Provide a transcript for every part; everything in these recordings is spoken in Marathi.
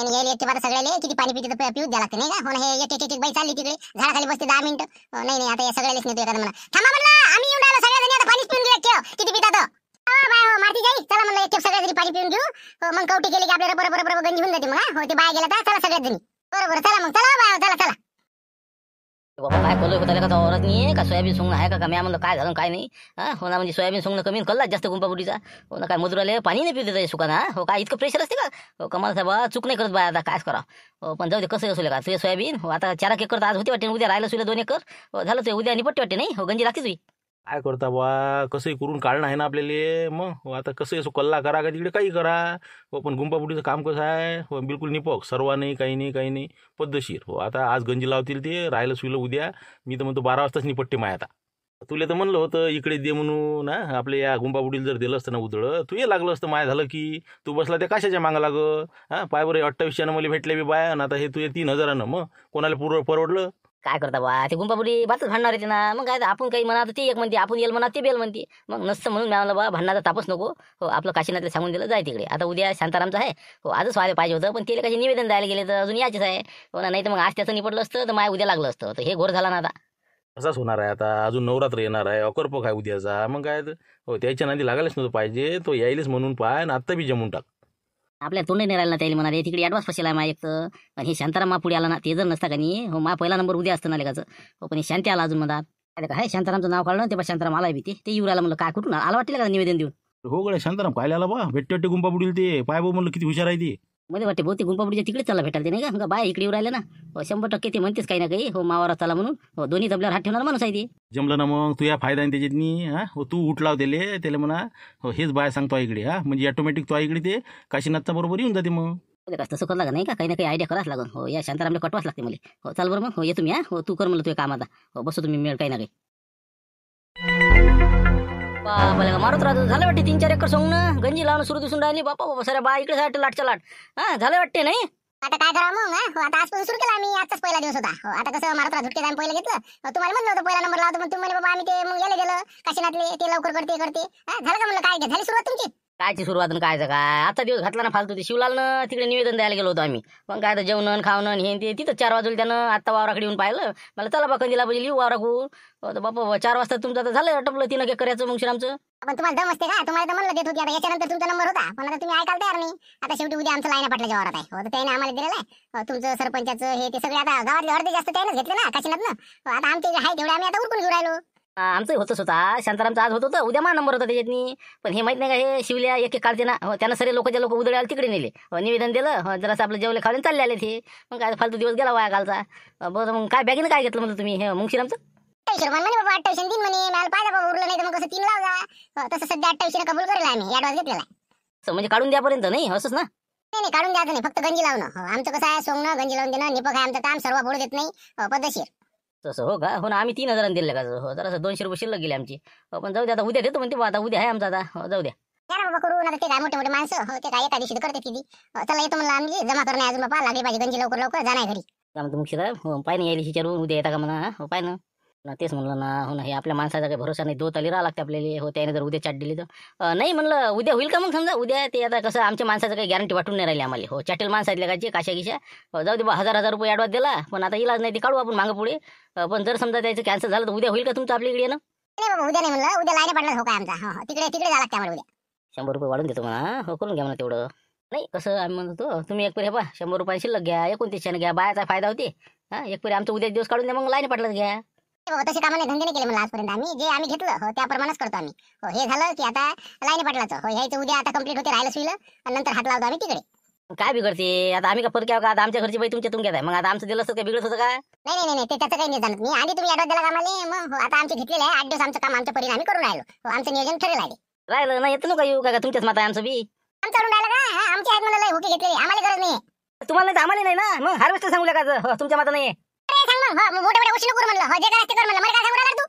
नाही यायला एकटे आता सगळ्याले किती पाणी पिते तर पिऊच द्या लागते नाही का. हो ना, हे एक बाई चालली तिकडे झाडाखाली बसते 10 मिनिटं. नाही नाही आता या सगळ्यालेच नेतो एखादा म्हणा. थांबा म्हणलं, आम्ही येऊन राहिलो सगळ्या जणी, आता पाणीच पिऊन घेऊ एक ठेव किती पितात. बाय हो मारती जाई, चला म्हणलं एक ठेव सगळ्या जणी पाणी पिऊन घेऊ. मग कवटी केली की आपल्याला बरोबर गंजी होऊन जाते. मग हो ते बाय गेला तर चला सगळ्यात जणी बरोबर. चला मग चला बाय, चला चला. बाबा काय कळलं होतं का औरत नाही का सोयाबीन सोंगणं आहे का. मी म्हणलं काय झालं काय नाही. हो ना, म्हणजे सोयाबीन सोंगणं कमी कल्ला जास्त गुंपाबुडीचा. हो ना, काय मजुराले पाणी नाही पिऊ देत सुका ना. हो काय इतकं प्रेशर असते का. हो कमाल साहेब चूक नाही करत बाय, आता कायच करा. हो पण जाऊ दे, कसं असू का तुझे सोयाबीन. हो आता 4 एकर तर आज होते वाटते, उद्या राहिलं सुद्धा 2 एकर. हो झालं ते उद्या निपट्टे वाटते नाही. हो गंजी लागते तुझी. काय करता बा, कसंही करून काढणं आहे ना आपल्याला. मग हो आता कसं असो कल्ला करा का तिकडे काही करा. हो पण गुंपाबुडीचं काम कसं आहे. हो बिलकुल निपक सर्व नाही, काही नाही पद्धतशीर. हो आता आज गंजी लावतील ते, राहिलं सुईलं उद्या. मी तर म्हणतो 12 वाजताच निपट्टे माय. आता तुला तर म्हणलं होतं इकडे दे म्हणून ना, आपल्या या गुंपाबुडीला जर दिलं असतं ना उदळ, तू ये लागलं असतं माय. झालं की तू बसला त्या कशाच्या मागं लाग. पाय बरं 2800 मला भेटले बी बाया, आता हे तुझे 3000. मग कोणाला परवडलं. काय करता बा, ते गुंपाबुडी बातच भांडणार येते ना. मग काय आपण काही म्हणा ते एक म्हणते, आपण येल म्हणा ते बेल म्हणते. मग नसतं म्हणून मी म्हणलं बा भांडणाचा तापच नको. हो आपलं काशीनाथला सांगून दिलं जाय तिकडे. आता उद्या शांतारामचं आहे. हो आजच व्हायला पाहिजे होतं, पण ते कशी निवेदन द्यायला गेले तर अजून यायचेच आहे. हो ना, नाही तर मग आज त्याचं निपटलं असतं तर माय उद्या लागलं असतं. तर हे घोर झाला ना आता. असाच होणार आहे आता. अजून नवरात्र येणार आहे, अकर्पक आहे उद्याचा. मग काय हो त्याच्या नादी लागायलाच नव्हतं पाहिजे. तो यायलेच म्हणून पाय ना, आत्ता बी जमून टाक. आपल्या तोंड नाही राहिलं ना त्याला म्हणाले तिकडे ॲडव्हान्स फसेला आहे मा एक तर. आणि हे शांताराम मा पुढे आला ना, ते जर नसता का नाही हो मा पहिला नंबर उद्या असतं ना लेखाचं. हो पण हे शांती आला अजून म्हणतात. काय शांतारामचं नाव काढलं ते, पण शांताराम आला बी ते येऊ राहिला. म्हणलं काय कुठून आला वाटलं का निवेदन देऊन. हो गड्या शांताराम काय आला बा, भेटते गुंपाबुडील ते पाय भाऊ म्हणलं किती हुशार आहे ते. मध्ये वाटते बहुतेक गुंपाबुडीच्या तिकडे चालला भेटायला ते नाही का. बाय इकडे येऊ राहिले ना. हो 100% ते म्हणतेच काही ना काही. हो मावारात चला म्हणून. हो दोन्ही तबल्यावर हात ठेवणार माणूस आहे ते. जमलं ना मग, तू या फायदा आहे त्याच्यातनी. हो तू उठलाव त्याला म्हणा हो हेच बाय सांगतो इकडे. म्हणजे ऑटोमॅटिक तो इकडे ते काशीनाथचा बरोबर येऊन जाते. मग तसं करावं लागेल नाही का, काही ना काही आयडिया करावंच लागेल. हो या शांतारामला कटवाच लागते मला. हो चाल बरं मग. हो येतो मी. हो तू कर म्हणलं तुझे काम आता. हो बसतो तुम्ही मिळेल काही ना काही. बाबा मारत राहतो. झालं वाटते 3-4 एकर सोंगणं गंजी लावणं सुरू दिसून राहिली. बापा साऱ्या बा इकडे साठी लाटच्या लाट. झालं वाटते नाही. आता काय करा मग. हो आता आजपासून सुरू केला आम्ही, आजचाच पहिला दिवस होता. हो आता कसं मारत झुटके आम्ही पहिलं घेतलं. तुम्हाला म्हणलं होतं पहिला नंबर लावतो, पण तुम्ही बाबा आम्ही ते मग यायला गेलं काशीनाथले ते लवकर करते. झालं का म्हणलं, काय झाली सुरुवात तुमची. कायची सुरुवात कायचं काय. आता दिवस घातला ना फालतू. ते शिवलालनं तिकडे निवेदन द्यायला गेलो होतो आम्ही. पण काय तर जेवण खावणं हे ते तिथं 4 वाजले त्यानं. आता वावराकडे येऊन पाहिलं. मला चला बा कंदीला पाहिजे लिहू वावराकून. बाबा 4 वाजता तुमचं आता झालं टपलं 3 एकराचं मग श्रीरामचं. पण तुम्हाला दम असते का. तुम्हाला तर म्हणलं देत होती. आता याच्यानंतर तुमचा नंबर होता, पण आता तुम्ही ऐकायला तयार नाही. आता शेवटी उद्या आमचं लाईना पाटलाच्या वावरात आहे. हो तर त्याने आम्हाला दिलेलं आहे. तुमचं सरपंचाचं हे ते सगळे आता गावातले अर्धे जास्त त्यानेच घेतले ना काशीनाथनं. आता आमचे आहे तेवढे आम्ही आता उरकून घेऊ राहिलो. आमचंही होतच होता. शांतारामचं आज होत होतं, उद्या मा नंबर होता त्याच्यातनी. पण हे माहित नाही का, हे शिवल्या एक काढते ना. हो त्यांना सगळे लोक उदळ्याला तिकडे नेले. निवेदन दिलं जरासं आपलं जेवले खावले चालले आले ते. मग काय फालतू दिवस गेला वाया कालचा. बरं मग काय बॅगीनं काय घेतलं म्हणलं तुम्ही हे मग श्रीरामचं. 28 म्हणे बाबा, 28 दिन म्हणे. मला पाहिजे बाबा उरलं नाही तर मग कसं 3 लाव जा. तसं सध्या 28 कबूल करेल आम्ही, ॲडव्हान्स घेतलेला आहे. म्हणजे काढून द्यापर्यंत नाही असंच ना. नाही काढून द्यायचं नाही, फक्त गंजी लावणं. आमचं कसं आहे सोंगणं गंजी लावून देणं निपक आहे आमचं काम. सर्व फोडू देत नाही पद्धतशीर. तसं हो का. हो ना आम्ही 3000 दिले का. हो जरा 200 रुपये शिल्लक गेले आमची. हो पण जाऊ द्या, आता उद्या देतो म्हणते. आता उद्या आहे आमचा आता. हो जाऊ द्या या बाबा करू. आता ते काय मोठे माणसं. हो ते काय एका दिवशी करते किती. चला येतो म्हणलं आम्ही जमा करणे अजून बाबा लागली पाहिजे. गंजी लवकर जाणार घरी. म्हणतो मुक्षी साहेब पाय नाही यायला विचारून उद्या येता का म्हणा. हो पाय ना. तेच म्हणलं ना. हो ना हे आपल्या माणसाचा काही भरोसा नाही. 2 ताली राहा लागते आपल्याला. हो त्याने जर उद्या चाट दिली तर नाही म्हणलं उद्या होईल का मग समजा उद्या. ते आता कसं आमच्या माणसाचं काही गॅरंटी वाटून नाही राहिली आम्हाला. हो चाटेल माणसं आहेत लगायचे काशा गिशा. जाऊ दे बा 1000 रुपये ॲडव्हान्स दिला. पण आता इलाज नाही ते काढू आपण मागं पुढे. पण जर समजा त्याचं कॅन्सल झालं तर उद्या होईल का तुमचं आपल्या इकडे ना. नाही बाबा उद्या नाही म्हणलं. उद्या लाईन पडला हो काय आमचा. हो तिकडे जावं लागते आम्हाला उद्या. 100 रुपये वाढून देतो म्हणा. हो करून घ्या म्हणा तेवढं. नाही कसं आम्ही म्हणतो तुम्ही एक परी हे बा 100 रुपये शिल्लक घ्या. 29 घ्या. बायाचा फायदा होते. एक परी आमचं उद्या दिवस काढून द्या मग लाईन पाटलाच घ्या. बाबा तसे कामाने धंदे नाही केले म्हणलं आजपर्यंत आम्ही. जे आम्ही घेतलं हो त्याप्रमाणेच करतो आम्ही. हो हे झालं की आता लाईन पाटलाचं हो ह्याचं उद्या आता कंप्लीट होते राहिलं सुईलं. आणि नंतर हात लावतो आम्ही तिकडे. काय बिघडते आता आम्ही का फरक का. आता आमच्या घरची बाई तुमच्या तुमच्यात आहे. मग आता आमचं दिलं असतं काय बिघडत होतं का. नाही ते त्याचं काही नाही जाणत मी. आधी तुम्ही ॲडव्हान्स दिला कामाले. मग हो आता आमचे घेतलेलं आहे 8 दिवस आमचं काम आमच्या परिणामी करून राहिलो. हो आमचं नियोजन ठरेल आहे. राहिलं नाही येतं नका येऊ का तुमच्याच माता आमचं बी. आमचं करून राहिलं का. आमची आहेत म्हणलं हुकी घेतलेली आम्हाला गरज नाही. तुम्हाला नाही आम्हाला नाही ना. मग हार्वेस्टर सांगू का तुमच्या माता नाही. सांग मग मोठे गोष्टी नको म्हणलं. हो जे करायचं कर म्हणलं. मला काय सांगू राहिला तू.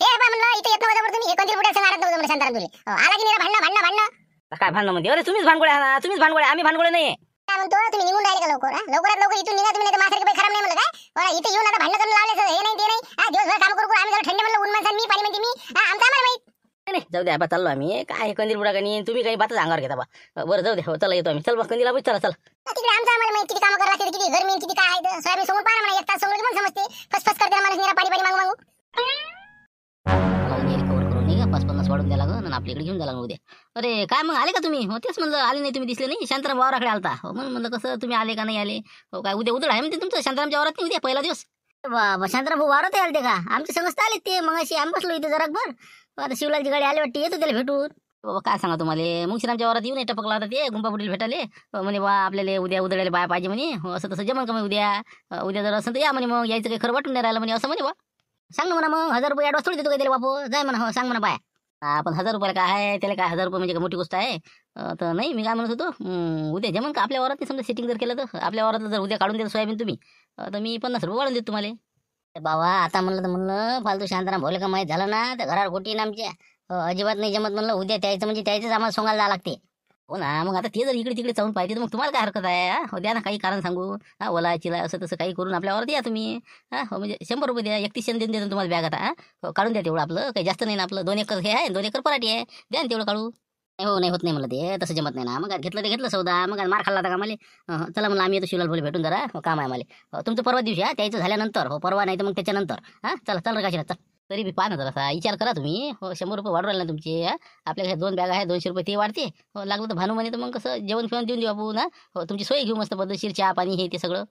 हे बा म्हणलं इथे येत नव्हतं तुम्ही. हे कोणती बुड्या सांगणार नव्हतं मला शांताराम तुले. आला की नाही भांडणं. काय भांडणं म्हणते. अरे तुम्हीच भांडगोळे आहे ना. तुम्हीच भांडगोळे. आम्ही भांडगोळे नाही. काय म्हणतो तुम्ही निघून राहिले का लवकरात लवकर इथून निघा तुम्ही. नाही माझ्यासारखी बाई खराब नाही म्हणलं काय. इथे येऊन आता भांडण करून लावले हे नाही ते नाही. दिवसभर काम करू आम्ही जरा थंड म्हणलं ऊन माणसाने मी पाणी म्हणते मी. आमचं आम्हाला माहित नाही. जाऊ द्या चाललो आम्ही. काय कंदील बुडा का नाही तुम्ही काही बातच अंगावर घेता बा. बरं जाऊ द्या. हो चला येतो आम्ही. चल बा कंदीला चला. तिकडे आमचं आम्हाला माहिती किती कामं करावं लागते, किती गरमी आणि किती काय आहे ते. सोयाबीन सोंगून पाहा म्हणा, एक तास सोंगलं की मग समजते. फसफस करते माणूस निरा पाणी मागू मागू. कवर करून नाही का 50-50 वाढून द्यायला लागून आणि आपल्याकडे घेऊन द्यायला उद्या. अरे काय मग आले का तुम्ही? हो तेच म्हणलं आले नाही, तुम्ही दिसले नाही. शांताराम वावराकडे आलता. हो म्हणून म्हणलं कसं तुम्ही आले का नाही आले. हो काय उद्या उदळ आहे म्हणते तुमचं शांतारामच्या वावरात नाही उद्या पहिला दिवस. शांताराम भाऊ वावरात आले ते का? आमच्या संगत आले ते मग अशी आम्ही बसलो इथे जरा भर. आता शिवलालची गाडी आली वाटते, येतो त्याला भेटून. बाबा काय सांगा तुम्हाला, मुंगशीरामच्या वावरात येऊन टपकला होता ते गुंपापुटीला भेटाले. म्हणे बा आपल्याला उद्या उदळायला बाय पाहिजे म्हणे. हो असं तसं जमन का मग उद्या. उद्या जर असं तर या म्हणे, मग यायचं काही खरं वाटून नाही राहिलं म्हणे असं म्हणे बा. सांग ना म्हणा मग 1000 रुपये ॲडव्हान्स थोडी देतो काय त्याला बापू. जाय म्हणा. हो सांग म्हणा बाय. आपण 1000 रुपयाला काय आहे त्याला, काय 1000 रुपये म्हणजे काय मोठी गोष्ट आहे. तर नाही मी काय म्हणत होतो, उद्या जमन का आपल्या वावरात समजा सेटिंग जर केलं तर. आपल्या वावरात जर उद्या काढून देतो सोयाबीन तुम्ही, तर मी 50 रुपये वाढून देतो तुम्हाला. बाबा आता म्हणलं तर म्हणलं फालतू शांताराम भोले का माहीत झालं ना तर घरावर खोटी ना आमच्या. अजिबात नाही जमत म्हणलं. उद्या त्याचं म्हणजे त्याचंच आम्हाला सोंगायला जावं लागते. हो ना, मग आता ते जर इकडे तिकडे चावून पाहिजे तर मग तुम्हाला काय हरकत आहे. हो द्या ना, काही कारण सांगू. ओला चिला असं तसं काही करून आपल्यावर द्या तुम्ही. हो म्हणजे 100 रुपये द्या, 31 देऊन देतो तुम्हाला बॅग आता. हो काढून द्या तेवढं, आपलं काही जास्त नाही ना, आपलं 2 एकर हे आहे, 2 एकर पराठी आहे, द्या ना तेवढं काढू. नाही हो नाही होत नाही मला ते, तसं जमत नाही ना. मग घेतलं ते घेतलं सौदा, मग मार खाल्ला होता का मला. चला म्हणलं आम्ही येतो शिवलाल भोले भेटून जरा. हो काम आहे मला. तुमचं परवा दिवशी त्याचं झाल्यानंतर. हो परवा नाही तर मग त्याच्यानंतर. चला चल रे चल. तरी बी पाहा ना जरासा विचार करा तुम्ही. हो 100 रुपये वाढू राहिले ना तुमचे. आपल्याकडे 2 बॅग आहे, 200 रुपये ते वाढते. हो लागलं तर भानू म्हणे तर मग कसं जेवण फिवण देऊन देऊ आपण. हो तुमची सोय घेऊ मस्त पद्धतशीर, चहा पाणी हे ते सगळं.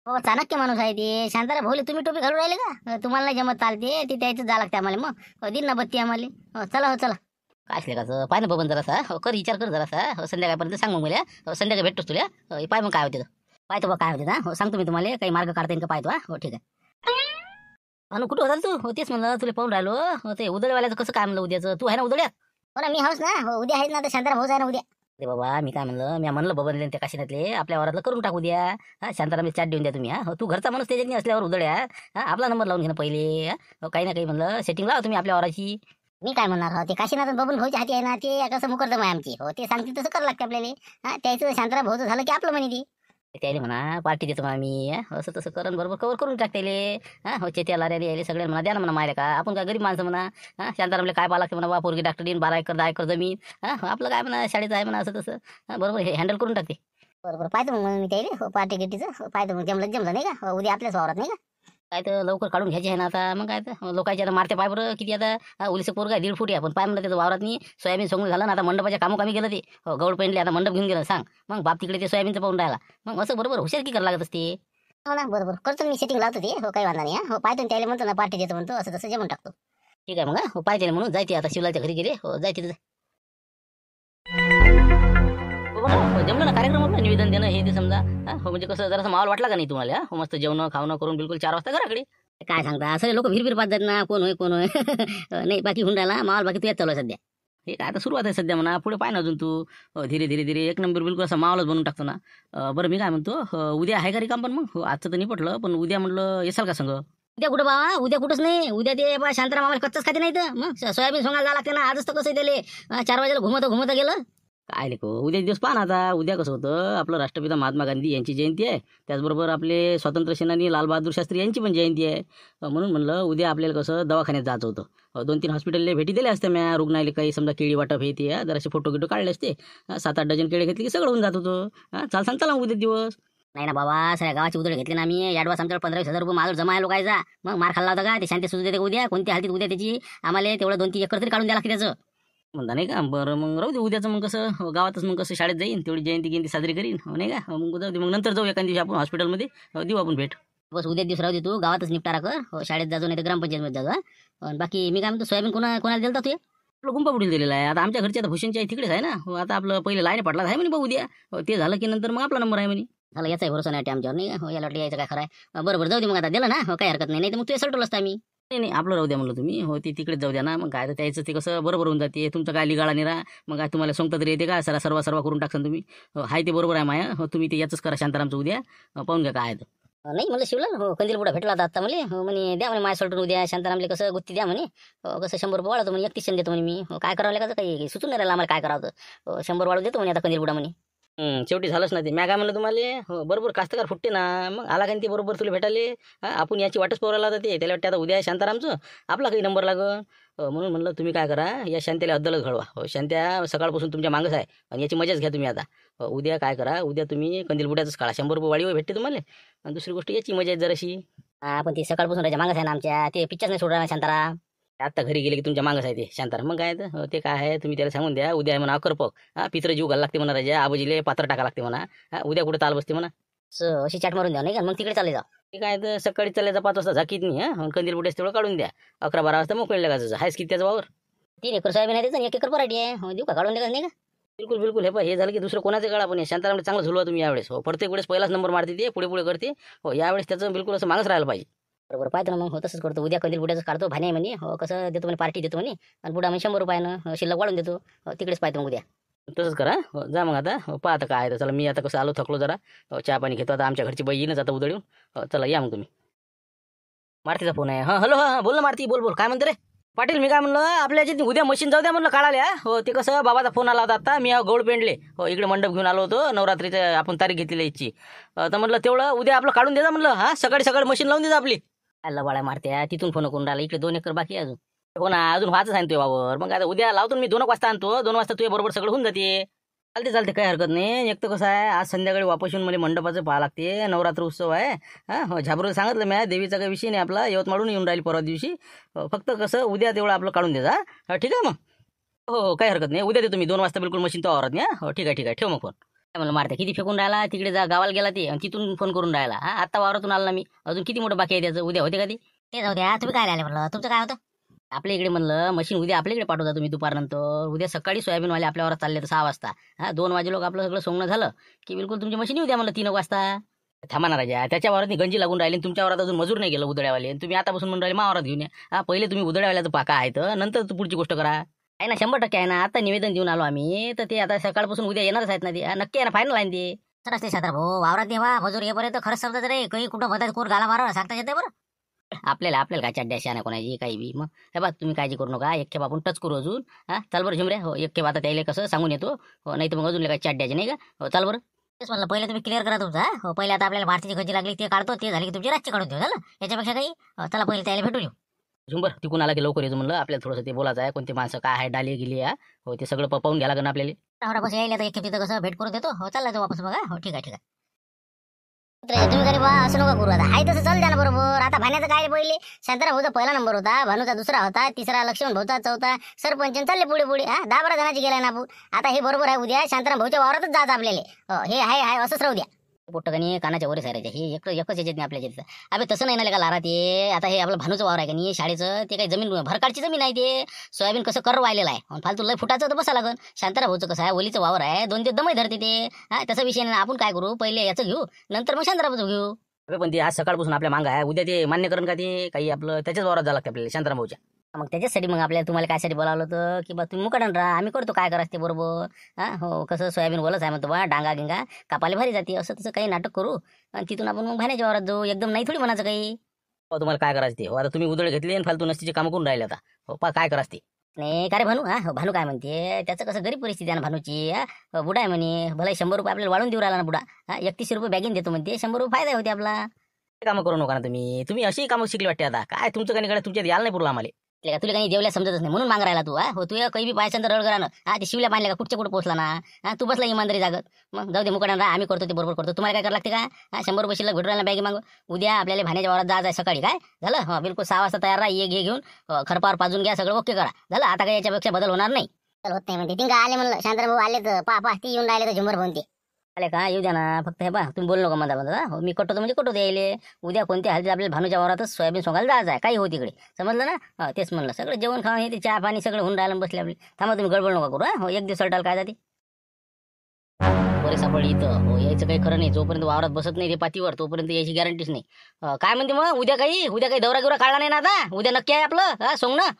हो चाणक्य माणूस आहे ते शांताराम भोले. तुम्ही टोपी घालून राहिले का? तुम्हाला नाही जमत चालते ते त्याचं जा लागते आम्हाला. मग दिन ना बत्ती आम्हाला. हो चला हो चला. काय असले का पाय ना बबन जरासा. हो कर विचार कर जरासा. हो संध्याकाळपर्यंत सांग मग मला. हो संध्याकाळी भेटतोस तुला. पाय मग काय होते तर. पाहतो बा काय होते ना. हो सांगतो मी तुम्हाला, काही मार्ग काढता येईल का पाहतो. हो ठीक आहे. अनु कुठं होता तू? हो तेच म्हणलं तुला पाहून राहिलो. हो ते उदळवाल्याचं कसं काय म्हणलं उद्याचं. तू आहे ना उदळ्यात? हो ना मी हाऊस ना. हो उद्या आहेत ना, तर शांताराम भाऊच आहे ना उद्या. अरे बाबा मी काय म्हणलं बबनले त्या काशीनातले आपल्या वरातलं करून टाकू द्या. शांताराम चाट देऊन द्या तुम्ही. हो तू घरचा माणूस त्याच्यात असल्यावर उदळ्या. आपला नंबर लावून घे ना पहिले. हो काही ना काही म्हणलं सेटिंग लावा तुम्ही आपल्या वराची. मी काय म्हणणार, हो ते काशीनाथ बबन भाऊच्या हाती आहे ना, ते कसं मुकरदम आहे आमची. हो ते सांगते तसं करावं लागते आपल्याला. त्याचं शांताराम भाऊचं झालं की आपलं म्हणे ते. त्याला म्हणा पार्टी देतो मग आम्ही. असं तसं करण बरोबर कवर करून टाकतेले. हो चेत्याला रे यायले सगळ्यांना म्हणा द्या ना म्हणा मायला का. आपण काय गरीब माणसं म्हणा. शांतारामला काय पाहा लागते म्हणा. बा पोरगी डॉक्टर देईन 12 एकर 10 एकर जमीन. आपलं काय म्हणा शाळेत आहे म्हणा असं तसं. बरोबर हे हँडल करून टाकते. बरोबर पाहतो मग मी त्याला. हो पार्टी गिट्टीचं पाहतो मग. जमलं नाही का. हो उद्या आपल्याच वावरात नाही का. काय तर लवकर काढून घ्यायचे आहे ना आता. मग काय तर लोकांच्या आता मारते पाय बरं किती आता. उलीचं पोरग आहे 1.5 फूट आहे. पण पाय म्हणलं त्याचं वावरात नाही सोयाबीन सोंगून झालं ना. आता मंडपाच्या कामी गेलं ते. हो गवड पेंडले आता मंडप घेऊन गेलं सांग. मग बाप तिकडे ते सोयाबीनचं पाहून राहिला. मग असं बरोबर हुशार की करावं लागत असते. हो ना बरोबर करतो मी. सेटिंग लावतो ते. हो काही वांधा नाही. हो पाहतो त्याला म्हणतो ना पार्टी देतो म्हणतो. असं तसं जेवण टाकतो. ठीक आहे मग. हो पाहिजे म्हणून जायचे आता शिवलाच्या घरी गेले. हो जायचे जमलं ना कार्यक्रम आपलं निवेदन देणं हे ते समजा. हो म्हणजे कसं जरासा माहोल वाटला का नाही तुम्हाला. हो मस्त जेवण खावणं करून बिलकुल 4 वाजता घराकडे. काय सांगता सगळे लोक भिरभिर पाहतात ना. कोण होय कोण होय. नाही बाकी होऊन राहिला माहोल. बाकी तुझ्यात चालू आहे सध्या. हे काय आता सुरुवात आहे सध्या म्हणा. पुढे पाय ना अजून तू. धीरे धीरे धीरे एक नंबर बिलकुल असा माहोलच बनवून टाकतो ना. बरं मी काय म्हणतो, उद्या आहे का रिकाम पण मग. आजचं तर निपटलं पण उद्या म्हटलं येसाल का संग. उद्या कुठं बाबा. उद्या कुठंच नाही. उद्या ते बा शांताराम आम्हाला कच्चच खाते नाही तर. मग सोयाबीन सोंगायला जावं लागते ना. आजच तर कसं त्याले 4 वाजेला घुमत गेलं. काय लेको उद्या दिवस पाहा ना आता. उद्या कसं होतं आपलं राष्ट्रपिता महात्मा गांधी यांची जयंती आहे. त्याचबरोबर आपले स्वातंत्र्य सेनानी लालबहादूर शास्त्री यांची पण जयंती आहे. म्हणून म्हणलं उद्या आपल्याला कसं दवाखान्यात जायचं होतं. 2-3 हॉस्पिटलला भेटी दिल्या असत्या म्या. रुग्णालय काही समजा केळी वाटप हे ते जरासे फोटो गिटो काढले असते. 7-8 डझन केळी घेतली की सगळं होऊन जात होतं. चाल सांग चला उद्या दिवस. नाही ना बाबा सगळ्या गावाची उदळ घेतली ना आम्ही. ॲडव्हान्स आमच्याकडे 15,000 रुपये माझं जमा आहे लोकायचा. मग मार खाल्ला होता का ते शांती सुद्धा देते उद्या. कोणत्या हालतीत उद्या त्याची आम्हाला तेवढं 2-3 एकर तरी काढून द्या लागते त्याचं. म्हणता नाही का. बरं मग राहू दे उद्याचं मग कसं गावातच मग कसं शाळेत जाईन तेवढी जयंती साजरी करीन. हो नाही का. मग जाऊ दे मग नंतर जाऊ एखाद दिवशी आपण हॉस्पिटलमध्ये. देऊ आपण भेट. बस उद्या दिवस राहू दे तू. गावातच निपटारा कर. हो शाळेत जाजो नाही तर ग्रामपंचायतमध्ये जाजो. बाकी मी काय म्हणतो सोयाबीन कोणाला दिलता तू. आपलं गुंपापुढील दिलेलं आहे. आता आमच्या घरच्या आता भूषणच्या तिकडेच आहे ना. हो आता आपलं पहिले लाईन पडला आहे म्हणे बा उद्या. ते झालं की नंतर मग आपला नंबर आहे म्हणे. झालं याचाही भरोसा नाही आमच्यावर नाही. हो याला वाटलं यायचं काय खरं आहे. बरोबर जाऊ दे मग आता दिलं ना. हो काही हरकत नाही. तर मग तू सलटवलं असतं आम्ही. नाही आपलं राहू द्या म्हणलं तुम्ही. हो ते तिकडेच जाऊ द्या ना. मग काय तर त्याचं ते कसं बरोबर होऊन जाते. तुमचं काय लिगाळा निरा. मग काय तुम्हाला सांगता तरी येते का. सर्व करून टाकसान तुम्ही. हाय ते बरोबर आहे माया. हो तुम्ही ते याचंच करा शांतारामचं उद्या. पाहून घ्या काय आहे. नाही म्हणलं शिवलाल हो कंदील बुडा भेटला होता आता मला. हो म्हणे द्या म्हणे माझ्या सलटून उद्या शांतारामले कसं गुत्ती द्या म्हणे. हो कसं 100 रुपये वाढवतो म्हणे. 31 देतो म्हणे मी. हो काय करावं लागतं काही सुचून नाही राहिलं आम्हाला काय करावं. 100 वाढवू देतो म्हणे आता कंदील बुडा म्हणे. शेवटी झालंच ना ते. मी काय म्हणलं तुम्हाला. हो बरोबर कास्तकार फुटते ना. मग आला का ते बरोबर तुला भेटाले. आपण याची वाटच पोरायला होता ते. त्याला वाटते आता उद्या शांतारामचं आपला काही नंबर लागल. म्हणून म्हणलं तुम्ही काय करा या शांत्याला अद्दलच घडवा. हो शांत्या सकाळपासून तुमच्या मागच आहे आणि याची मजाच घ्या तुम्ही आता. उद्या काय करा, उद्या तुम्ही कंदील बुड्याचंच काढा. 100 रुपये वाढीवर भेटते तुम्हाला. आणि दुसरी गोष्ट याची मजा आहे जराशी. पण ती सकाळपासून राजा मागच आहे ना आमच्या, ते पिक्चर नाही सोडणार शांतारा. आता घरी गेले की तुमच्या मागच आहे ते शांताराम. मग काय तर ते काय आहे, तुम्ही त्याला सांगून द्या उद्या आहे म्हणा अकरपक. पित्र जीव घाला लागते म्हणा राजा, आबाजीले पात्र टाका लागते म्हणा. उद्या कुठे ताल बसते म्हणा. अशी चाट मारून द्या नाही का, मग तिकडे चालले जा. ते काय तर सकाळी चालायचा 5 वाजता झाकीत नाही. कंदील बुड्याच तेवढं काढून द्या. 11-12 वाजता मोकळे लागायचं. आहेच किती त्याचा वावर? 3 एकर सोयाबीन आहे त्याचं आणि 1 एकर पराठी आहे. देऊ का काढून द्या नाही का? बिलकुल बिलकुल. हे झालं की दुसरं कोणाचं काढा. पण शांताराम चांगलं झुलवा तुम्ही यावेळेस. प्रत्येक वेळेस पहिलाच नंबर मारते ते, पुढे पुढे करते. यावेळेस त्याचं बिलकुल असं मागच राहायला पाहिजे. बरोबर पाहतो ना, मग तसंच करतो. उद्या कंदील बुड्याचं काढतो. भाणे म्हणे कसं देतो म्हणे, पार्टी देतो म्हणे. आणि बुडा म्हणे 100 रुपयानं शिल्लक वाढून देतो. तिकडेच पाहतो मग उद्या. तसंच करा. जा मग आता. पहा आता काय आहे तर. चला मी आता कसं आलो थकलो जरा. चहा पाणी घेतो आता. आमच्या घरची बाई येईनच आता उदळून. चला या मग तुम्ही. मारतीचा फोन आहे. हॅलो बोल ना मारती. बोल काय म्हणते रे पाटील? मी काय म्हणलं, आपल्या याच्यात उद्या मशीन जाऊ द्या म्हणलं काढायला. ते कसं बाबाचा फोन आला होता आता. मी गौड पेंडले इकडे मंडप घेऊन आलो होतो. नवरात्रीचं आपण तारीख घेतलेली इच्छी. तर म्हटलं तेवढं उद्या आपलं काढून द्या म्हणलं. सकाळी मशीन लावून द्या आपली. लबाळ्या मारत्या तिथून फोन करून राहिला. इकडे 2 एकर बाकी आहे अजून. हो ना, अजून व्हायचं सांगतोय वावर. मग आता उद्या लावतो मी. 2 वाजता आणतो. 2 वाजता तुझ्या बरोबर सगळं होऊन जाते. चालते काही हरकत नाही. एक तर कसं आहे, आज संध्याकाळी वापस येऊन मला मंडपाचं पाहा लागते. नवरात्र उत्सव आहे. झाबरून सांगितलं मी, देवीचा काही विषय नाही आपला. यवतमाळून येऊन राहील परवा दिवशी. फक्त कसं उद्या तेवढं आपलं काढून द्या. ठीक आहे मग. हो काही हरकत नाही. उद्या देतो मी 2 वाजता बिलकुल मशीन तो आवरत नाही. हो ठीक आहे. ठेव मग फोन. काय म्हणलं मारते किती फेकून राहिला तिकडे, जा गावाला गेला ते आणि तिथून फोन करून राहिला. आता वावरातून आला ना मी. अजून किती मोठं बाकी आहे त्याचं. उद्या होते का ते जाऊ द्या. तुम्ही काय राहिले म्हणलं, तुमचं काय होतं आपल्या इकडे? म्हणलं मशीन उद्या आपल्या इकडे पाठवता तुम्ही दुपारनंतर. उद्या सकाळी सोयाबीनवाले आपल्यावर चालले तर 6 वाजता. 2 वाजे लोक आपलं सगळं सोंगणं झालं की बिलकुल तुमची मशीन येऊ द्या म्हणलं 3 वाजता. थांबा ना राजा, त्याच्या वावरात गंजी लागून राहिली. तुमच्या वावरात अजून मजूर नाही गेलं उदळ्यावाले. तुम्ही आतापासून म्हणून राहिले मावरात घेऊन या. पहिले तुम्ही उदळ्यावाल्याचं पाका आहे तर नंतर पुढची गोष्ट करा. आहे ना, 100% आहे ना. आता निवेदन देऊन आलो आम्ही. तर ते आता सकाळपासून उद्या येणारच आहेत ना ते. नक्की आहे ना, फायनल आहे ते. तर असते साधार भाऊ वावरात देवा मजूर येपर्यंत खरंच समजा रे. काही कुठं मधात कोर घाला मारा सांगता येते बरं. आपल्याला काय चड्ड्याशी आहे ना कोणाची काही बी. मग हे बघ तुम्ही काळजी करू नका. एक खेप आपण टच करू अजून. चल बरं झुमऱ्या. हो एक खेप आता त्याला कसं सांगून येतो. नाही तर मग अजून काही चड्ड्याचे नाही का. चल बरं. तेच म्हणलं पहिले तुम्ही क्लिअर करा तुमचा. पहिले आता आपल्याला भारतीची गंजी लागली ते काढतो. ते झाली की तुमची रातची काढून देऊ. झालं याच्यापेक्षा काही. चला पहिले त्याला भेटून येऊ. झुंबर तिकून आला की लवकर येतो म्हणलं. आपल्याला थोडंसं ते बोलायचं आहे. कोणते माणसं काय आहे, डाली गेली हो ते सगळं पाहून घ्या लागेल आपल्याला. बस यायला तर एक खेप तिथं कसं भेट करून देतो. हो चालला तो वापस बघा. हो ठीक आहे. तुम्ही घरी बा असं नका करू. आता हाय तसं चाल द्या ना बरोबर. आता भाण्याचं काय पहिले शांताराम भाऊचा पहिला नंबर होता, भानूचा दुसरा होता, तिसरा लक्ष्मण भाऊचा, चौथा सरपंच. चालले पुढे 10-12 जणांची गेलाय ना आपण. आता हे बरोबर आहे. उद्या शांताराम भाऊच्या वावरातच जायचं आपल्याला. हे हाय असंच राहू द्या. पोट्टकनी कानाच्या वरच आहे हे एकच याच्यात नाही आपल्या याच्यात. अबे तसं नाही ना का लारा ते. आता हे आपलं भानूचं वावर आहे का नाही शाळेचं, ते काही जमीन भरकाळची जमीन आहे. ते सोयाबीन कसं कर वाहिलेलं आहे. फालतू लय फुटाचं तर बसा लागन. शांताराम भाऊचं कसं आहे, ओलीचं वावर आहे. 2 ते दमही धरते ते. तसा विषय नाही. आपण काय करू, पहिले याचं घेऊ नंतर मग शांताराम भाऊचं घेऊ. पण ते आज सकाळपासून आपल्या मागं आहे. उद्या ते मान्य करण का ते काही आपलं त्याच्याच वावरात जावं लागतं आपल्याला शांताराम भाऊच्या. मग त्याच्यासाठी मग आपल्याला तुम्हाला कायसाठी बोलावलं होतं की बा तुम्ही मुकाडण राहा, आम्ही करतो काय करायचं ते बरोबर. हो कसं सोयाबीन वलच आहे म्हणतो बा, डांगा गिंगा कापाले भारी जाते. असं तसं काही नाटक करू आणि तिथून आपण मग भाण्याच्या वावरात जाऊ. एकदम नाही थोडी म्हणायचं काही. तुम्हाला काय करायचं ते. आता तुम्ही उदळ घेतली आणि फालतू नसतीचे कामं करून राहिले आता. काय करायचं ते नाही का रे भानू. भानू काय म्हणते, त्याचं कसं गरीब परिस्थिती आहे ना भानूची. बुडा आहे म्हणे. भला 100 रुपये आपल्याला वाढून देऊ राहिला ना बुडा. 31 रुपये बॅगीन देतो म्हणते. 100 रुपये फायदा होते आपला. कामं करू नका ना तुम्ही अशी कामं शिकली वाटते. आता काय तुमचं काही तुमच्यात यायला नाही पुरलं आम्हाला. तुला काही जेवल्या समजतच नाही म्हणून माग राहिला तू. हो तू काही बी पाहायचं तर रळ करा. ते शिवल्या पाहिलं का कुठच्या कुठं पोहोचला ना. तू बसला इमानदारी जागत. मग जाऊ दे मुकाडण राहा, आम्ही करतो ते बरोबर करतो. तुम्हाला काय करावं लागते का. 100 रुपये शिल्लक भेटू राहिला बॅगी मागं. उद्या आपल्याला भाण्याच्या वावरात जायचं आहे सकाळी. काय झालं. बिलकुल 6 वाजता तयार राहा. ये घेऊन खरपावर पाजून घ्या. सगळं ओके करा. झालं. आता काही याच्यापेक्षा बदल होणार नाही. होत नाही म्हणते तिंगा आले म्हणलं. शांताराम भाऊ आले तर पा ती येऊन राहिले तर झुंबर भाऊन ते आले का. येऊ द्या ना. फक्त हे बा तुम्ही बोललो का म्हणता हो मी कटवतो म्हणजे कटवतो यायले. उद्या कोणत्या हालतीत आपल्याला भानूच्या वावरातच सोयाबीन सोंगायला जायचं आहे. काही हो तिकडे समजलं ना. तेच म्हणलं सगळं जेवण खावं हे ते चहा पाणी सगळं होऊन राहिलं बसले आपली. थांबा तुम्ही गडबड नका करू. हो एक दिवस सलटाल काय जाते बरे सापडली इथं. हो यायचं काही खरं नाही. जोपर्यंत वावरात बसत नाही ते पातीवर तोपर्यंत यायची गॅरंटीच नाही. काय म्हणते मग उद्या काही दौरा गिवरा काढला नाही ना आता. उद्या नक्की आहे आपलं सोंगणं.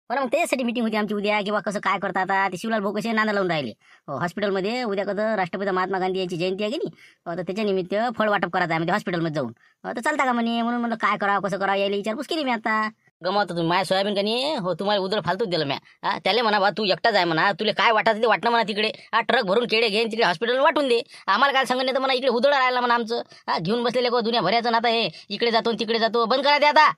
बरं मग त्याच्यासाठी मिटिंग होती आमची उद्या किंवा कसं काय करता. आता ते शिवलाल भाऊ कसे नांदा लावून राहिले. हॉस्पिटलमध्ये उद्या कसं राष्ट्रपिता महात्मा गांधी यांची जयंती आहे की नाही. तर त्याच्या निमित्त फळ वाटप करायचं आहे म्हणजे हॉस्पिटलमध्ये जाऊन. तर चालता का म्हणे. म्हणून म्हणलं काय करावं कसं करावं यायला विचारपूस केली मी आता. गमवतो तुम्ही माझ्या सोयाबीन का नाही. हो तुम्हाला उदळ फालतूच दिलं म्या. त्याला म्हणा बा तू एकटाच आहे म्हणा. तुला काय वाटायचं ते वाटणं म्हणा तिकडे. ट्रक भरून केडे घेऊन तिकडे हॉस्पिटल वाटून दे. आम्हाला काय सांगत नाही तर म्हणा इकडे उदळ राहिला म्हणा आमचं. घेऊन बसलेले को दुनिया भरायचं ना. आता हे इकडे जातो तिकडे जातो बंद करा ते आता.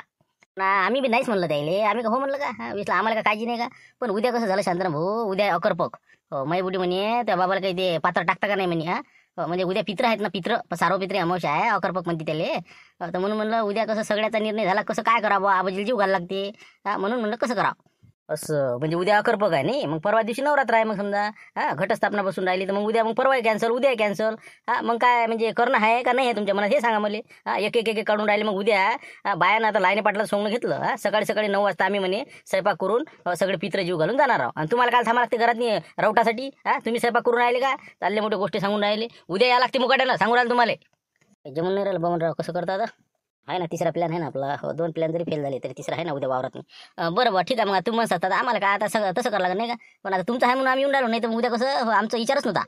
आम्ही बी नाहीच म्हणलं त्याले, आम्ही का हो म्हणलं का विसला आम्हाला का काळजी नाही का. पण उद्या कसं झालं शांताराम भाऊ, उद्या अकरपक माई बुडी म्हणे त्या बाबाला काही ते पात्र टाकता का नाही म्हणे. म्हणजे उद्या पित्र आहेत ना, पित्र सार्वपित्री अमावस्या आहे, अकरपक म्हणते त्याले. तर म्हणून म्हणलं उद्या कसं सगळ्याचा निर्णय झाला, कसं काय करावं, आबाजीला जीव घालायला लागते. म्हणून म्हणलं कसं करावं असं. म्हणजे उद्या अकरपक आहे नाही, मग परवा दिवशी नवरात्र आहे. मग समजा घटस्थापना बसून राहिली तर मग उद्या मग परवा कॅन्सल, उद्या कॅन्सल. मग काय म्हणजे करणं आहे का नाही आहे तुमच्या मनात हे सांगा मला. एक एक एक काढून राहिले. मग उद्या बायानं आता लाईने पाटला सोंगणं घेतलं. सकाळी सकाळी 9 वाजता आम्ही म्हणे स्वयंपाक करून सगळे पित्र जीव घालून जाणार आहोत. आणि तुम्हाला काल थांबा लागते घरात नाही रवटासाठी. तुम्ही स्वयंपाक करून राहिले का, चालले मोठे गोष्टी सांगून राहिले. उद्या या लागते मुकाट्यानं सांगून राहिले तुम्हाला. जमून नाही राहिलं बमनराव, कसं करता आता. आहे ना तिसरा प्लॅन आहे ना आपला. 2 प्लॅन जरी फेल झाले तरी तिसरा आहे ना उद्या वावरात. बरं ठीक आहे. मग तुम्ही म्हणतात आम्हाला काय आता सगळं तसं करावं लागत नाही का. पण आता तुमचं आहे म्हणून आम्ही येऊन राहिलो, नाही तर उद्या कसं आमचा विचारच नव्हता.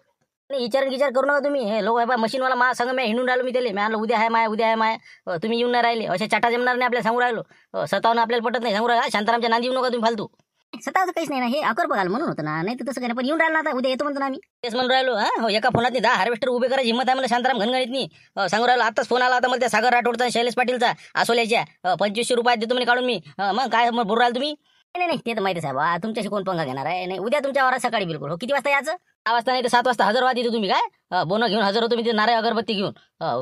नाही विचार करू नका तुम्ही. हे लोक आहे मशीनवाला मा सांग मी हिंडून राहिलो. मी त्याला मी आणलं उद्या आहे माय, उद्या आहे माय. तुम्ही येऊन नाही राहिले. अशा चाटा जमणार नाही आपल्याला सांगू राहिलो. स्वतःहून आपल्याला पटत नाही सांगू राहिलो. शांतारामच्या नांदी येऊ नका तुम्ही फालतू. स्वतःचं काहीच नाही ना, हे अकर बघाल म्हणून होतं ना, नाही तर तसं काही नाही. पण येऊन राहिलं ना आता उद्या येतो म्हणतो ना आम्ही. तेच म्हणून राहिलो. हो एका फोनात 10 हार्वेस्टर उभे करायची हिंमत आहे मला शांताराम घनगणित नाही. सांगू राहिलो. आताच फोन आला होता मला त्या सागर राठोडचा, शैलेश पाटीलचा, आसोल्याच्या. 2500 रुपये देतो म्हणे काढून मी. मग काय बोलू राहिलो तुम्ही. नाही ते तर माहिती साहेब, तुमच्याशी कोण पंगा घेणार आहे. नाही उद्या तुमच्या वारात सकाळी बिलकुल. हो किती वाजता यायचं. 6 वाजता नाही तर 7 वाजता हजर व्हा तिथे तुम्ही. काय बोनं घेऊन हजर होतो मी तिथे, नारळ अगरबत्ती घेऊन.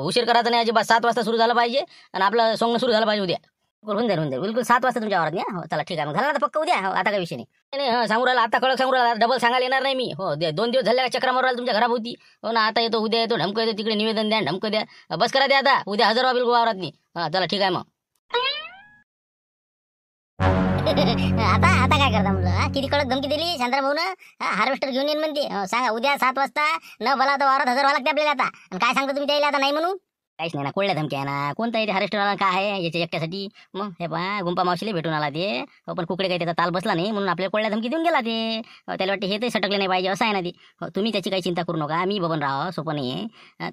उशीर करायचा नाही अजिबात. 7 वाजता सुरू झालं पाहिजे आणि आपलं सोंगणं सुरू झालं पाहिजे उद्या. होऊन जाईल बिलकुल 7 वाजता तुमच्या वारात नाही. हो चला ठीक आहे. मग झालं आता पक्का उद्या. आता काही विषय नाही. सांगू राहिला आता कळक सांगू राहिला. डबल सांगायला येणार नाही मी. हो 2 दिवस झाले चक्रा मारू राहिला तुमच्या घराभोवती. हो ना, आता येतो उद्या येतो, ढमकं येतो, तिकडे निवेदन द्या, ढमकं द्या. बस करा द्या आता. उद्या हजर व्हा बिलकुल वावरात नाही. चला ठीक आहे मग. आता काय करता म्हणलं. किती कडक धमकी दिली शांताराम भाऊ ना. हार्वेस्टर घेऊन येईन म्हणते. सांगा उद्या 7 वाजता न भला तर वावरात हजर व्हावं लागते आपल्याला आता. आणि काय सांगतो तुम्ही त्याला आता नाही म्हणून. काहीच नाही ना, कोळल्या धमकी आहे ना. कोणता येते हार्वेस्टरवाला काय आहे याच्या एकट्यासाठी. मग हे पहा गुंपा मावशीला भेटून आला ते. पण कुकडे काही त्याचा ताल बसला नाही म्हणून आपल्याला कोळल्या धमकी देऊन गेला ते. त्याला वाटते हे तर सटकले नाही पाहिजे असं आहे ना ते. तुम्ही त्याची काही चिंता करू नका. मी बबनराव सोपने.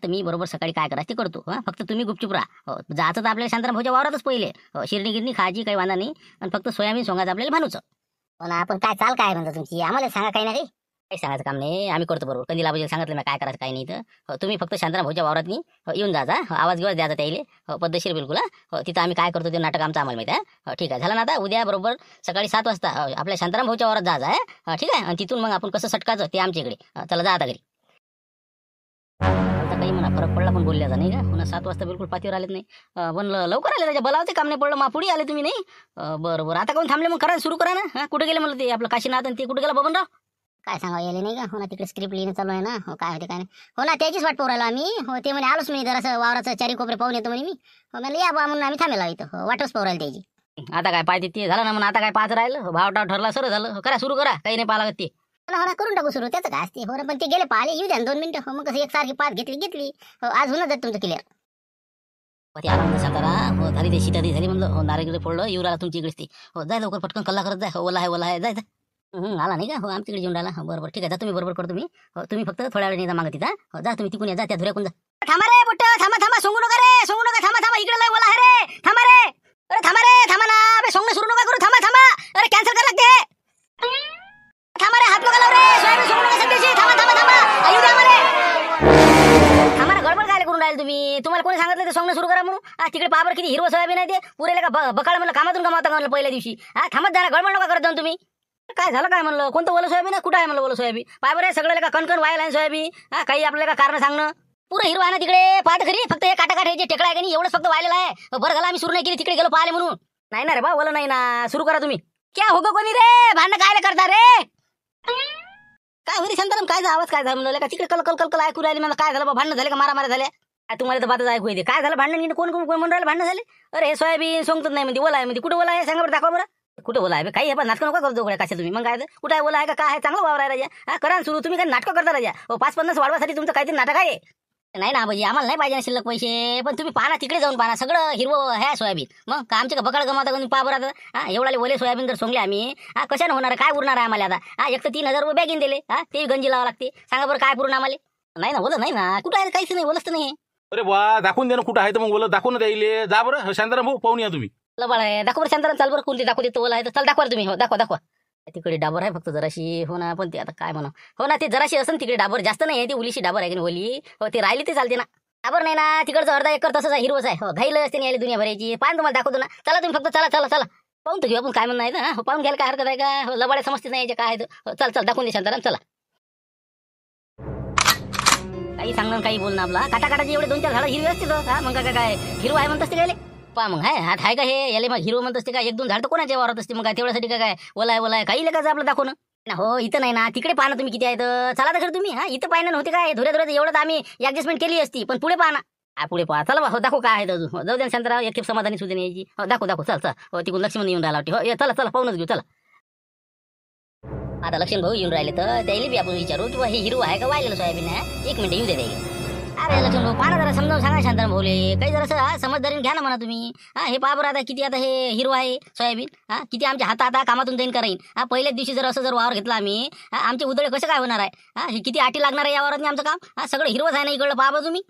तर मी बरोबर सकाळी काय करायचं ते करतो. फक्त तुम्ही गुपचूप राहा. जायचं तर आपल्याला शांताराम भाऊच्या वावरातच पहिले. शिरणी गिरणी खायची काही वांधा नाही. आणि फक्त सोयाबीन सोंगायचं आपल्याला भानूचं. पण आपण काय चाल काय म्हणतो तुमची, आम्हाला सांगा काही नाही. काही सांगायचं काम नाही, आम्ही करतो बरोबर. कधी लाभायला सांगितलं मी काय करायचं काही नाही. तर तुम्ही फक्त शांताराम भाऊच्या वावरात येऊन जायचा. आवाज गिवाज द्यायचा त्याला पद्धतशीर बिलकुल. तिथं आम्ही काय करतो ते नाटक आमचं आम्हाला माहिती आहे. ठीक आहे झालं ना. आता उद्या बरोबर सकाळी 7 वाजता आपल्या शांताराम भाऊच्या वावरात जायचं आहे. ठीक आहे. आणि तिथून मग आपण कसं सटकायचं ते आमच्या इकडे. चला जा आता घरी. आता काही म्हणा फरक पडला पण बोलल्याचा नाही का. पुन्हा 7 वाजता बिलकुल पातीवर आलेत नाही. पण लवकर आले, त्याच्या बलावचे काम नाही पडलं. मापुडी आले तुम्ही नाही. बरोबर आता कोण थांबले मग करायला सुरू करा ना. कुठे गेले म्हणलं ते आपलं काशीनाथ आणि ते कुठे गेला बबनराव. काय सांगा यायला नाही का. हो ना तिकडे स्क्रिप्ट लिहिणं चालू आहे ना. हो काय होते काय नाही. हो ना त्याचीच वाट पाहू राहिलो आम्ही. हो ते म्हणे आलोच मी जरासं वावराचं 4 कोपरे पाहून येतो म्हणे मी. हो म्हणलं या बा म्हणून आम्ही थांबेला इथं. वाटच पाहू राहिली त्याची. आता काय पाहिजे ते झालं ना. म्हणून आता काय पाच राहिलं. भावटाव ठरला सर झालं. करा सुरू करा, काही नाही पाहा लागत ते. हो ना करून टाकू सुरू. त्याचं काय असते. हो ना पण ते गेले पाहिले येऊ द्या 2 मिनिटं. हो मग कसं एकसारखी पाच घेतली. हो आज होऊन जात तुमचं क्लिअर. ते आराम सातारा. हो झाली ते शिटादी झाली म्हणलं. हो नारेकडे फोडलं येऊ राहिला तुमची इकडेच ते. हो जाय लवकर पटकन कल्ला करत जाय. ओला आहे जाय. आला नाही का. हो आमच्याकडे जेवून राहिला. बरोबर ठीक आहे. जा तुम्ही बरोबर करतो मी. हो तुम्ही फक्त थोड्या वेळ मागं तिथं. हो जा तुम्ही तिकून या, जा त्या धुऱ्याकून जा. थांबा रे बुट्ट, थांबा सोंगू नका रे. थांबा इकडे लय ओला आहे रे. थांबा रे. अरे थांबा ना बे. सोंगणं सुरू नका करू. थांबा. अरे कॅन्सल कर लागते. थांबा रे. हात नका लाव रे. सोयाबीन सोंगू नका सध्याची. थांबा. येऊ द्या मला. थांबा ना. गडबड काय करून राहिले तुम्ही. तुम्हाला कोणी सांगितलं ते सोंगणं सुरू करा म्हणून. तिकडे पाबर किती हिरवं सोयाबीन आहे ते. पुरेला का बकाळ म्हणलं कामातून कमावता म्हणलं पहिल्या दिवशी. थांबत जा. गडबड नका करत जाऊन तुम्ही. काय झालं काय म्हणलं. कोणतं ओलं सोयाबीन आहे. कुठं आहे म्हणलं ओलं सोयाबीन. पाबर आहे सगळ्याला का कणकण व्हायला आहे सोयाबीन. काही आपल्याला का कारण सांगणं. पुरं हिरवा आहे ना तिकडे. पाहत खरी फक्त हे काटाकाठ हे जे टेकळा आहे का नाही एवढंच फक्त व्हायला आहे. बरं झालं आम्ही सुरू नाही केली, तिकडे गेलो पाहिले म्हणून. नाही ना रे बा ओलं नाही ना. सुरू करा तुम्ही. क्या हो कोणी रे. भांडणं काय करता रे. काय होती शांताराम. काय आवाज काय झाला म्हणलं का तिकडे कल ऐकू राहिले. मला काय झालं बा. भांडणं झाले का मारा झाल्या. तुम्हाला तर बातच ऐकू येते. काय झालं भांडण कोण म्हणून राहिलं भांडणं झाले. अरे हे सोयाबीन सोंगतच नाही म्हणते. ओला आहे म्हणते. कुठं ओला आहे सांगा बरं. दाखवा बरं कुठं ओला आहे. काही नाटक नका करतो कशा तुम्ही. मग काय कुठं आहे ओला आहे का काय आहे. चांगलं वावर आहे राजा. करा सुरू. तुम्ही काय नाटकं करता राजा. 5-50 वाढवासाठी तुमचं काहीतरी नाटक आहे. नाही ना भाई आम्हाला नाही पाहिजे ना शिल्लक पैसे. पण तुम्ही पाहा तिकडे जाऊन पाहा सगळं हिरवं आहे सोयाबीन. मग का आमचे का बकाळ गमावता तुम्ही पहा बरं आता. एवढाले ओले सोयाबीन जर सोंगले आम्ही कशाने होणार काय उरणार आहे आम्हाला आता. एक तर 3000 रुपये बॅगीन दिले. ते गंजी लावा लागते. सांगा बरं काय पुरून आम्हाला. नाही ना ओलं नाही ना. कुठं आहे काहीच नाही. ओलंच नाही. अरे वा दाखवून दे ना कुठं आहे तर मग बोला दाखवून ना द्यायले. जा बरं शांताराम भाऊ पाहून या तुम्ही. लबाळ आहे. दाखव बरं शांताराम. चाल बरं कोणती दाखवू देतो ओला आहे तर. चल दाखवा तुम्ही. हो दाखवा. तिकडे डाबर आहे फक्त जराशी. हो ना पण ते आता काय म्हणा. हो ना ते जराशी असं तिकडे डाबर जास्त नाही आहे. ती ओलीशी डाबर आहे की ओली. हो ते राहिली ते चालते ना. बरोबर नाही ना, तिकडचं अर्धा एकर तसंच आहे, हिरवच आहे. हो, घाईला असते नाही दुनिया भरायची. पाहून तुम्हाला दाखवतो ना. चला तुम्ही फक्त चला चला चला पाहून तर घेऊ आपण काय म्हणणं आहे ना. पाहून घ्यायला काय हरकत आहे का? हो, लबाड्या समजते नाही याच्या काय आहे तर. चल चल दाखवून दे शांताराम चला. काही सांगणार काही बोलणं आपला काटाकाटाची एवढे 2-4 झाडं हिरवी असते हा मग काय हिरवा आहे म्हणत असते काय पा मग हाय हात आहे का हे याले मग हिरो म्हणत असते का 1-2 झाड तर कोणाच्या वावरात असते मग काय तेवढ्यासाठी काय ओलाय काही लेखाचं आपलं दाखवणं ना. हो इथं नाही ना तिकडे पाहा तुम्ही किती आहेत. चला तर खरं तुम्ही इथं पाहिलं नव्हते काय धुऱ्या एवढं तर आम्ही ऍडजस्टमेंट केली असती पण पुढे पाहा ना. पुढे पहा चला बा. हो दाखव काय आहे अजून. जाऊ द्या शांतराव एक खेप समाधानी सुद्धा यायची. हो दाखव चल चल. हो तिकडून लक्ष्मण येऊन राहिला वाटते. हो चला चला पाहूनच घेऊ चला. आता लक्ष्मण भाऊ येऊन राहिले तर त्याला बी आपण विचारू किंवा हे हिरो आहे का वाहिलेलं सोयाबीन आहे. 1 मिनिट येऊ दे. अरे लक्ष्मण भाऊ पाहा जरा समजावून सांगा शांताराम भाऊले काही जरा समजदारीने घ्या ना म्हणा तुम्ही. हे पहा बरं आता किती आता हे हिरो आहे सोयाबीन किती आमच्या हातात कामातून जाईन कराईन. पहिल्याच दिवशी जर असं जर वावर घेतला आम्ही आमचे उदळे कसं काय होणार आहे. हे किती आटी लागणार आहे या वावरात आमचं काम. सगळं हिरोच आहे ना इकडलं पहा बा तुम्ही.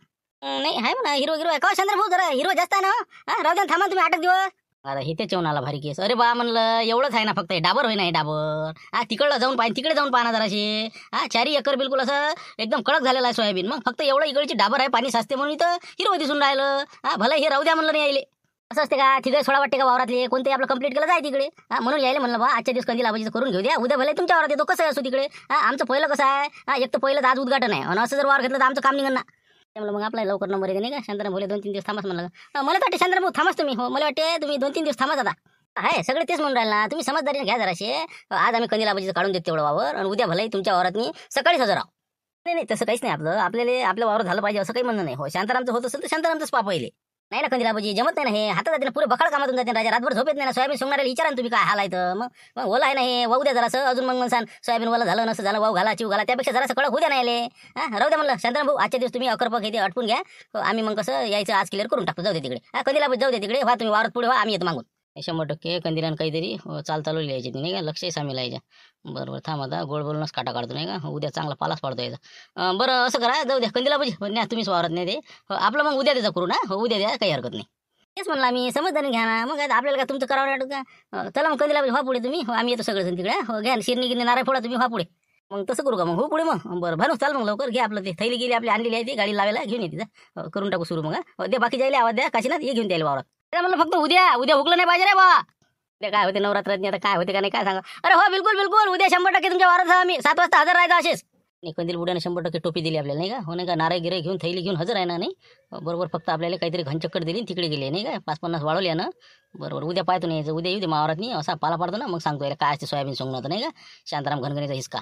नाही आहे म्हणा हिरो आहे का शांताराम भाऊ जरा हिरो जास्त आहे ना. राहू द्या थांबा तुम्ही 8 दिवस. आता हे त्याच्याहून आला भारी केस. अरे बा म्हणलं एवढंच आहे ना फक्त हे डाबर होई नाही डाबर. तिकडलं जाऊन पाहिजे तिकडे जाऊन पाहना जराशे. 4 एकर बिलकुल असं एकदम कडक झालेला आहे सोयाबीन. मग फक्त एवढं इकडची डाबर आहे पाणी साचते म्हणून इथं हिरो दिसून राहिलं. भलं हे राहू द्या म्हणलं नाही यायले. असं असते का तिकडे सोडा वाटते का वावरातले कोणते आपलं कंप्लीट केलं जाय तिकडे. म्हणून यायला म्हणलं बा आजच्या दिवस कंदील आबाजीचं करून घेऊ द्या. उद्या भले तुमच्या वावरात येतो कसं असो तिकडे. आमचं पहिलं कसं आहे एक तर पहिलं तर आज उद्घाटन आहे आणि असं जर वावर घेतलं तर आमचं काम निघणार ना. त्यामुळे मग आपला लवकर नंबर येते नाही का. शांताराम भाऊ 2-3 दिवस थांबाच म्हणलं. मला वाटते शांताराम भाऊ थांबाच तुम्ही. हो मला वाटते तुम्ही 2-3 दिवस थांबाच आता. आहे सगळे तेच म्हणून राहिला ना. तुम्ही समजदारीने घ्या जराशे. आज आम्ही कंदील आबाजीचं काढून देतो तेवढं वावर आणि उद्या भले तुमच्या वावरात मी सकाळीच हजर आहो. नाही तसं काहीच नाही आपलं आपल्या वावर झालं पाहिजे असं काही म्हणणं नाही. हो शांतारामचं होत असेल तर शांतारामचंच पाप पहिले नाही ना. कंदील आबाजी जमत नाही ना हे हातात जाते ना पुरे बखाड कामातून जाते राजा रातभर झोपेत नाही ना. सोयाबीन सोंगणाऱ्याला विचारा तुम्ही काय हाल आहे तर मग ओला आहे ना हे वाहू द्या जरासं अजून मग म्हणसान सोयाबीन वाला झालं नसं झालं वाहू घाला चिव घाला त्यापेक्षा जरासं कडक होऊ द्या नाही आले. राहू द्या म्हणलं शांताराम भाऊ आजच्या दिवस तुम्ही अकरपक हे अटपून घ्या. आम्ही मग कसं यायचं आज क्लिअर करून टाकतो. जाऊ दे तिकडे कंदील आबाजी जाऊ दे तिकडे व्हा तुम्ही वावरात पुढे व्हा आम्ही येतो मागून. 100% कंदिलान काहीतरी चालू लिहायचे नाही का लक्षही सामील यायच्या. बरोबर थांब आता गोड बोलूनच काटा काढतो नाही का. उद्या चांगला पालाच पाडतो यायचा. बरं असं करा जाऊ द्या कंदिला पाहिजे न्या तुम्हीच वावरत नाही ते. आपलं मग उद्या त्याचा करू ना. उद्या द्या काही हरकत नाही. तेच म्हणलं आम्ही समजदारी घ्या ना. मग आपल्याला काय तुमचं करावं वाटतं का. चला मग कंदिला व्हा पुढे तुम्ही. आम्ही येतो सगळेजण तिकडे. घ्या शिरणी गिरणी नारळ फोडा तुम्ही व्हा पुढे. मग तसं करू का मग हो पुढे मग. बरं भानू चाल मग लवकर घ्या आपलं ते थैली गेली आपली आणलेली आहे ती गाडी लावायला घेऊन येते करून टाकू सुरू. मग दे बाकी जायला आवाज द्या काशीनाथ ये घेऊन द्यायला वावरात. म्हणलं फक्त उद्या हुकलं नाही पाहिजे रे बा. उद्या काय होते नवरात्रात आता काय होते का नाही काय सांगा. अरे हो बिलकुल उद्या 100% तुमच्या वावरात आम्ही 7 वाजता हजर राहायचं असेच. कंदील बुड्याने 100% टोपी दिली आपल्याला नाही का. हो नाही का नारळ गिरे घेऊन थैली घेऊन हजर आहे ना. नाही बरोबर फक्त आपल्याला काहीतरी घनचक्कर दिली तिकडे गेले नाही का. 5-50 वाढवल्या ना. बरोबर उद्या पाहतो नाही यायचं. उद्या येऊ दे मावरात नाही असा पाला पाडतो ना. मग सांगतो याला काय असते सोयाबीन सोंगणं नाही का. शांताराम घनघणीचा हिसका.